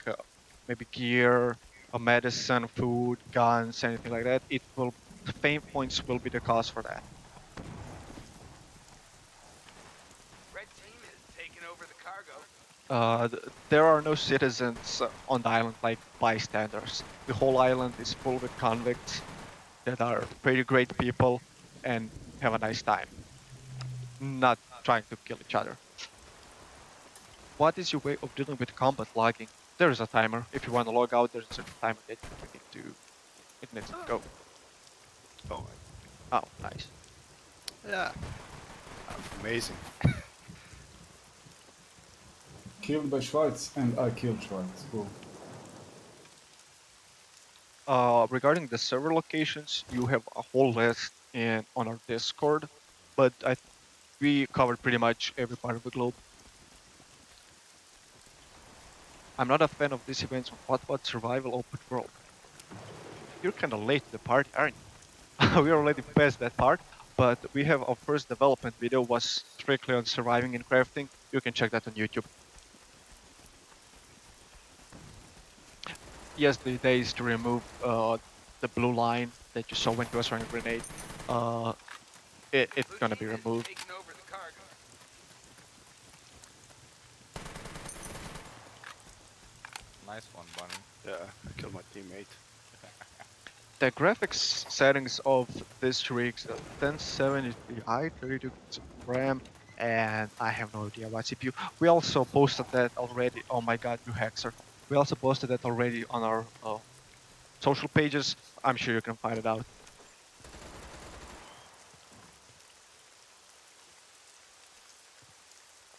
maybe gear, medicine, food, guns, anything like that, it will fame points will be the cause for that. Red team has taken over the cargo. There are no citizens on the island like bystanders. The whole island is full with convicts that are pretty great people and have a nice time, not trying to kill each other. What is your way of dealing with combat logging? There is a timer. If you want to log out, there's a certain timer that you need to. It needs to go. oh my. Oh, nice. Yeah. Amazing. Killed by Schwartz, and I killed Schwartz. Cool. Regarding the server locations, you have a whole list on our Discord, but we covered pretty much every part of the globe. I'm not a fan of these events on what survival open world. You're kind of late to the party, aren't you? We already passed that part, but we have our first development video was strictly on surviving and crafting. You can check that on YouTube. Yes, the idea is to remove the blue line that you saw when you was throwing a grenade. It's Blue gonna team be has removed. taken over the cargo. Nice one, Bunny. Yeah, I killed my teammate. The graphics settings of this rigs 1070 Ti, 32 gigs of RAM, and I have no idea what CPU. We also posted that already. Oh my god, you hacker! We also posted that already on our social pages. I'm sure you can find it out.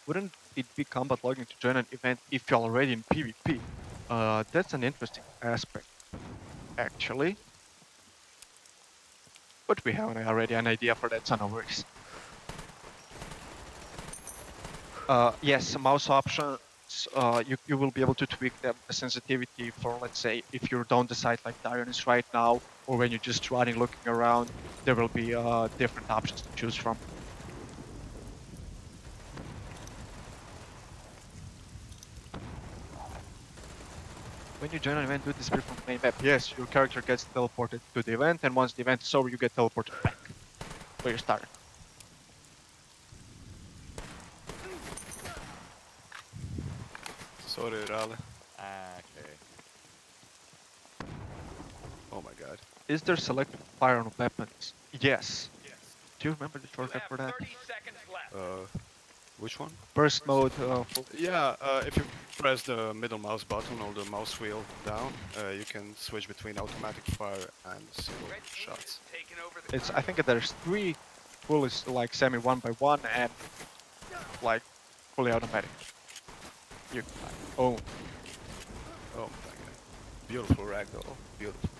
Wouldn't it be combat logging to join an event if you're already in PvP? That's an interesting aspect, actually. But we have already an idea for that, so no worries. Yes, mouse options weapons, you will be able to tweak the sensitivity for, let's say, if you're down the site like Dion is right now, or when you're just running, looking around, there will be different options to choose from. When you join an event, do disappear from the main map. Yes, your character gets teleported to the event, and once the event is over, you get teleported back where you started. Sorry, Rale. Okay. Oh my god. Is there selective fire on weapons? Yes. Do you remember the You shortcut have for that? 30 seconds left. Which one? Burst mode. Yeah, if you press the middle mouse button or the mouse wheel down, you can switch between automatic fire and single Red team shots. has taken over the It's. I think there's 3 fully like semi 1x1 and like fully automatic. You. Oh. Oh my god. Beautiful ragdoll. Beautiful.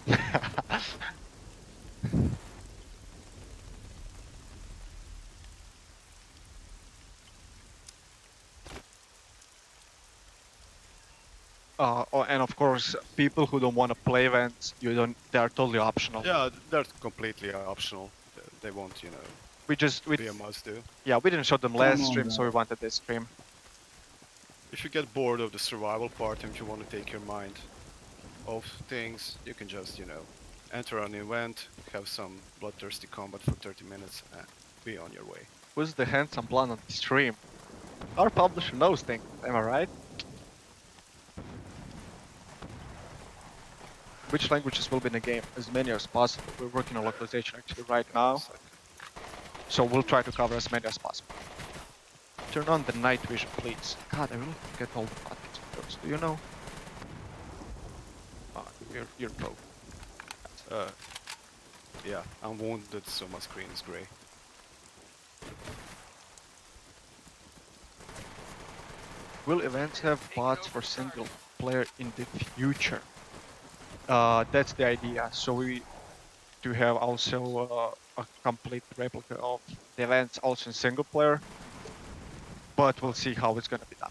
And of course, people who don't want to play events, they are totally optional. Yeah, they're completely optional. They won't, you know, be a must-do. Yeah, we didn't show them last stream, so we wanted this stream. If you get bored of the survival part and if you want to take your mind off things, you can just, you know, enter an event, have some bloodthirsty combat for 30 minutes, and be on your way. Who's the handsome blonde on the stream? Our publisher knows things, am I right? Which languages will be in the game? As many as possible. We're working on localization actually right now, so we'll try to cover as many as possible. Turn on the night vision, please. God, I really forget all the buttons of those. Do you know? You're pro. Yeah, I'm wounded, so my screen is grey. Will events have bots for single player in the future? That's the idea. So we do have also a complete replica of the events also in single player, but we'll see how it's gonna be done.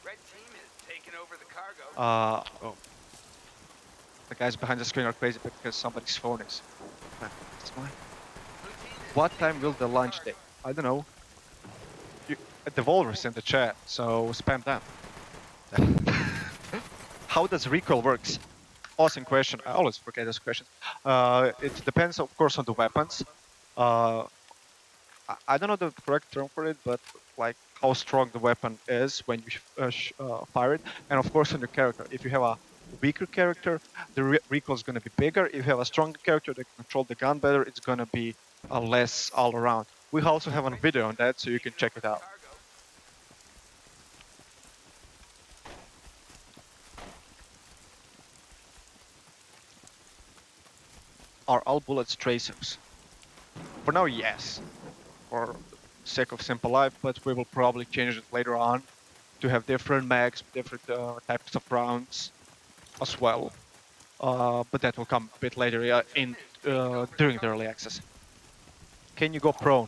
Red team has taken over the cargo. The guys behind the screen are crazy because somebody's phone is. It's mine. What time will the launch day? I don't know. The Walrus in the chat, so spam them. How does recoil works? Awesome question. I always forget this question. It depends, of course, on the weapons. I don't know the correct term for it, but like how strong the weapon is when you fire it, and of course on your character. If you have a weaker character, the recoil is going to be bigger. If you have a stronger character that can control the gun better, it's going to be less all around. We also have a video on that, so you can check it out. Are all bullets tracers? For now, yes. For the sake of simple life, but we will probably change it later on to have different mags, different types of rounds as well. But that will come a bit later during the early access. Can you go prone?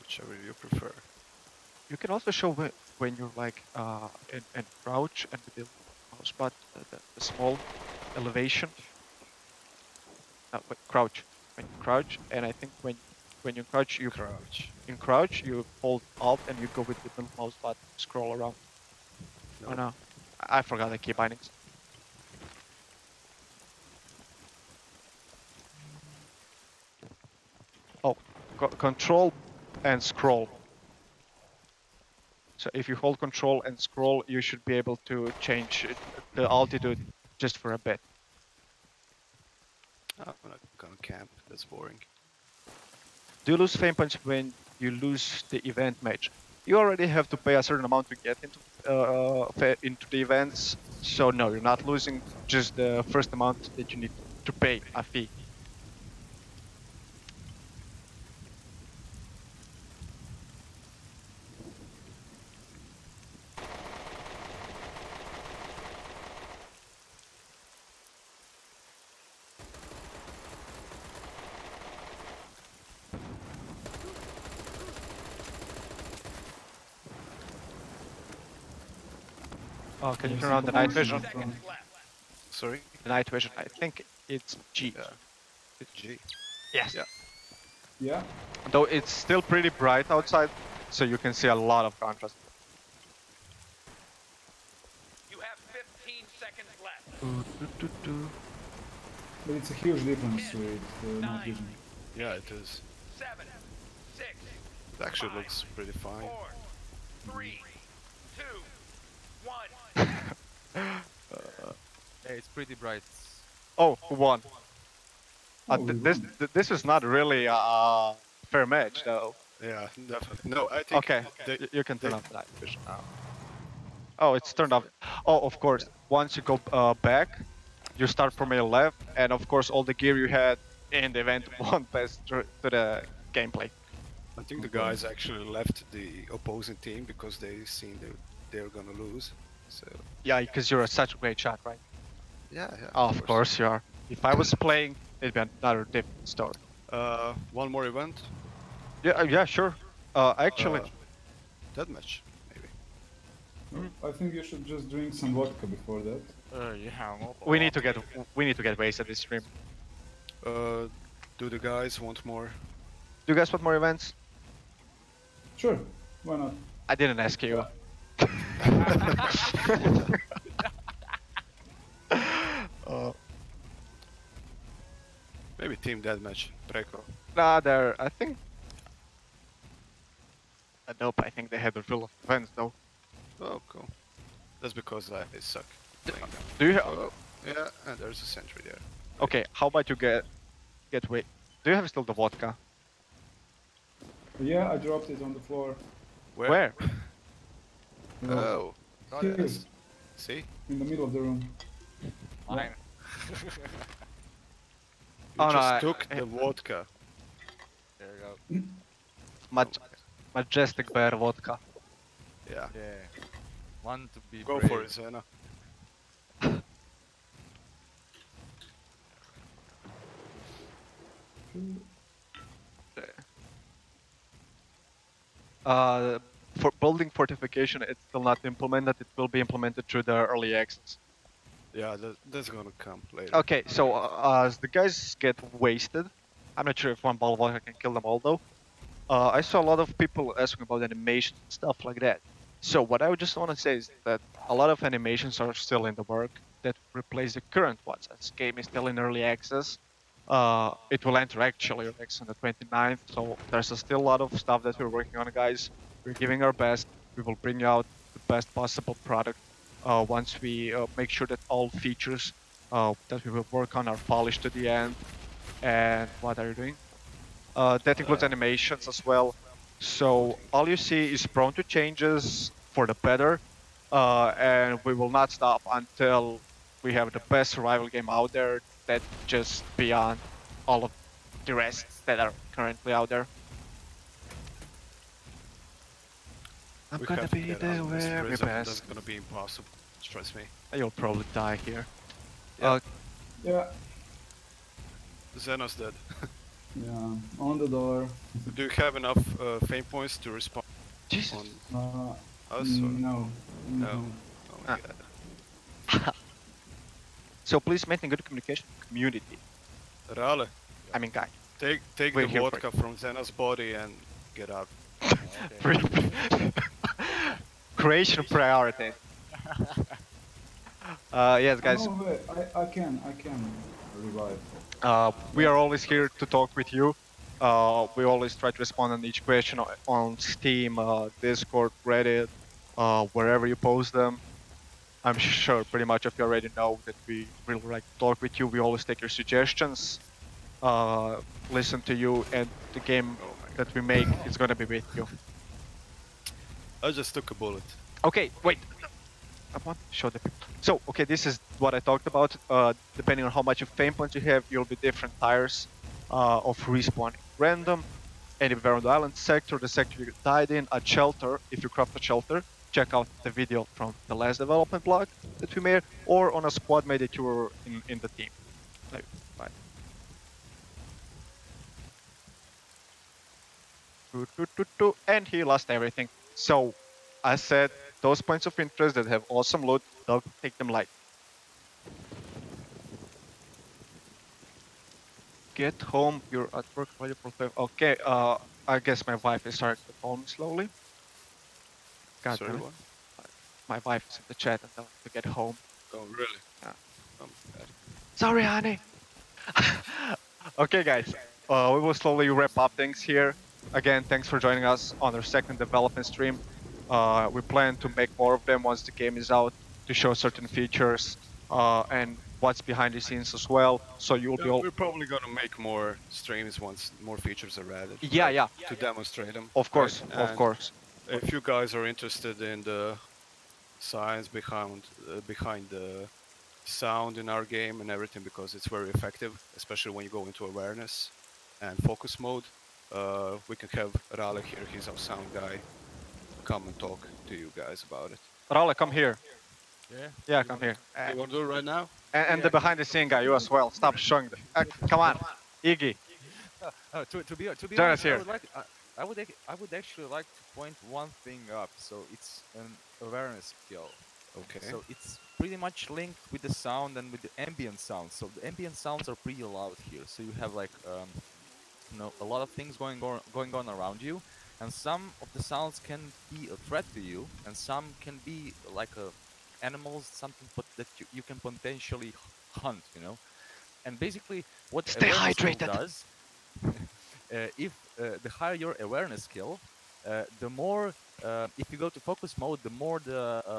Whichever you prefer. You can also show when you're like in crouch and with the mouse button, the small elevation. Crouch. When you crouch, and I think when you crouch, in crouch you hold Alt and you go with the middle mouse button, scroll around. No. Oh no, I forgot the key bindings. Oh, control and scroll. So if you hold control and scroll, you should be able to change the altitude just for a bit. I'm not gonna camp, that's boring. Do you lose fame punch when you lose the event match? You already have to pay a certain amount to get into the events, so no, you're not losing, just the first amount that you need to pay a fee. Oh, can you There's turn on the night information vision? up front. Sorry? The night vision, I think it's G. Yeah. It's G. Yes. Yeah. Yeah. Though it's still pretty bright outside, so you can see a lot of contrast. You have 15 seconds left. But it's a huge difference with night vision. Yeah, it is. 7, 6, It actually looks pretty fine. 4, 3, 2, 1. Yeah, it's pretty bright. Oh, who won? Oh, we won. This is not really a fair match, though. Yeah, definitely. No, I think Okay, they, you can turn they- off the night vision now. Oh, it's turned off. Oh, of course. Once you go back, you start from your left, and of course, all the gear you had in the event won't pass through to the gameplay. I think the guys actually left the opposing team because they seen they were gonna lose. So Yeah, because you're such a great shot, right? yeah, yeah. Oh, of course you are. If I was playing, it'd be another different story. One more event. Yeah, yeah, sure. Actually, Deathmatch, maybe. I think you should just drink some vodka before that. Yeah, we need to get wasted this stream. Do the guys want more? Do you guys want more events? Sure, why not? I didn't ask you. Maybe team deathmatch. Preko. Nah, I think. Nope, I think they had a rule of events though. Oh, cool. That's because I suck. playing them. Do you have? Oh, yeah, and there's a sentry there. Okay, how about you get wait? Do you have still the vodka? Yeah, I dropped it on the floor. Where? No, Oh, here, yes. See? in the middle of the room. Fine. You Oh, no, just I- took the vodka. There you go. Majestic bear vodka. Yeah. Yeah. Want to be Go brave. for it, Zena. For building fortification, it's still not implemented. It will be implemented through the early access. Yeah, that's gonna come later. Okay, so as the guys get wasted, I'm not sure if one ball of vodka can kill them all though. I saw a lot of people asking about animation and stuff like that. So what I would just want to say is that a lot of animations are still in the work that replace the current ones. As game is still in early access, it will enter actually early access on the 29th. So there's still a lot of stuff that we're working on, guys. We're giving our best. We will bring out the best possible product once we make sure that all features that we will work on are polished to the end. And what are you doing? That includes animations as well. So all you see is prone to changes for the better, and we will not stop until we have the best survival game out there that just beyond all of the rest that are currently out there. I'm We gonna have to be get the out of this very prison. best. That's gonna be impossible. Trust me. You'll probably die here. Yeah. Yeah, Zena's dead. yeah, on the door. Do you have enough fame points to respond Jesus. on us? Or? No. No. Oh my god. So please maintain good communication with the community. Rale, I mean, guys. take We're the here for vodka from Zena's body and get out. Okay. Creation priority. Yes, guys. No, wait, I can revive. We are always here to talk with you. We always try to respond on each question on Steam, Discord, Reddit, wherever you post them. I'm sure pretty much of you already know that we really like to talk with you. We always take your suggestions, listen to you, and the game that we make is gonna be with you. I just took a bullet. Okay, wait. I want to show the people. So, okay, this is what I talked about. Depending on how much of fame points you have, you'll be different tires of respawning. Random, anywhere on the island sector, the sector you died in, a shelter, if you craft a shelter. Check out the video from the last development blog that we made, or on a squad mate that you were in the team. Right. And he lost everything. So, I said those points of interest that have awesome loot, don't take them light. Get home, you're at work, ready for time. Okay, I guess my wife is starting to call me slowly. God Sorry, damn it. what? My wife is in the chat and telling me to get home. Oh, really? Yeah. Bad. Sorry, honey. Okay, guys, we will slowly wrap up things here. Again, thanks for joining us on our second development stream. We plan to make more of them once the game is out to show certain features and what's behind the scenes as well. So you'll be Yeah, all. we're probably gonna make more streams once more features are added. Yeah, right? yeah. To demonstrate them. Of course, right? of And course. if you guys are interested in the science behind the sound in our game and everything, because it's very effective, especially when you go into awareness and focus mode, we can have Rale here. He's our sound guy. Come and talk to you guys about it. Rale, come here. Yeah. Yeah, come here. You want to do it right now? And the behind the scene guy, you as well. Stop showing the. Come on, Iggy. To be Join honest, us here. I would actually like to point one thing up. So it's an awareness skill. Okay. So it's pretty much linked with the sound and with the ambient sounds. So the ambient sounds are pretty loud here. So you have like a lot of things going on around you, and some of the sounds can be a threat to you, and some can be like animals, something that you can potentially hunt. And basically what the Stay awareness skill hydrated. does, if the higher your awareness skill, the more if you go to focus mode, the more the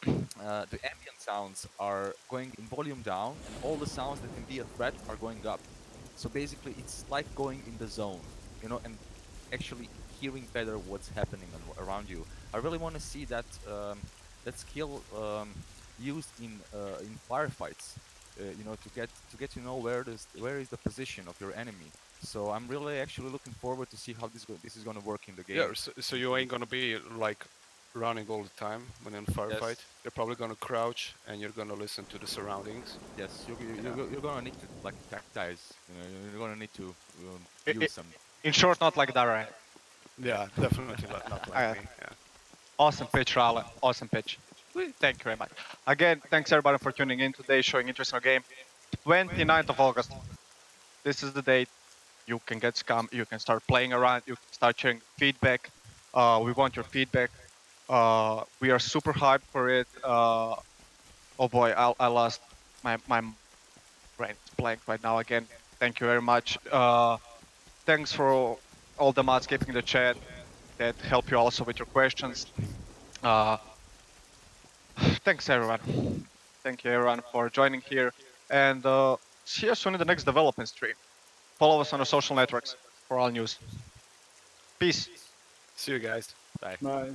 ambient sounds are going in volume down, and all the sounds that can be a threat are going up. So basically, it's like going in the zone, and actually hearing better what's happening around you. I really want to see that that skill used in firefights. To get to know where is the position of your enemy. So I'm really actually looking forward to see how this is going to work in the game. Yeah. So you ain't gonna be like running all the time when in a firefight. You're probably gonna crouch and you're gonna listen to the surroundings. Yes, you're gonna need to like tactize. You're gonna need to I- use some. In short, not like that, right? Yeah, definitely not like me. Yeah. Awesome pitch, Rale. Awesome pitch. Thank you very much. Again, thanks everybody for tuning in today, showing interest in our game. 29th of August. This is the date. You can get SCUM. You can start playing around. You can start sharing feedback. We want your feedback. We are super hyped for it. Oh boy, I lost my brain is blank right now again. Thank you very much. Thanks for all the mods keeping the chat that help you also with your questions. Thanks everyone. Thank you everyone for joining here, and see you soon in the next development stream. Follow us on our social networks for all news. Peace. See you guys. Bye. Bye.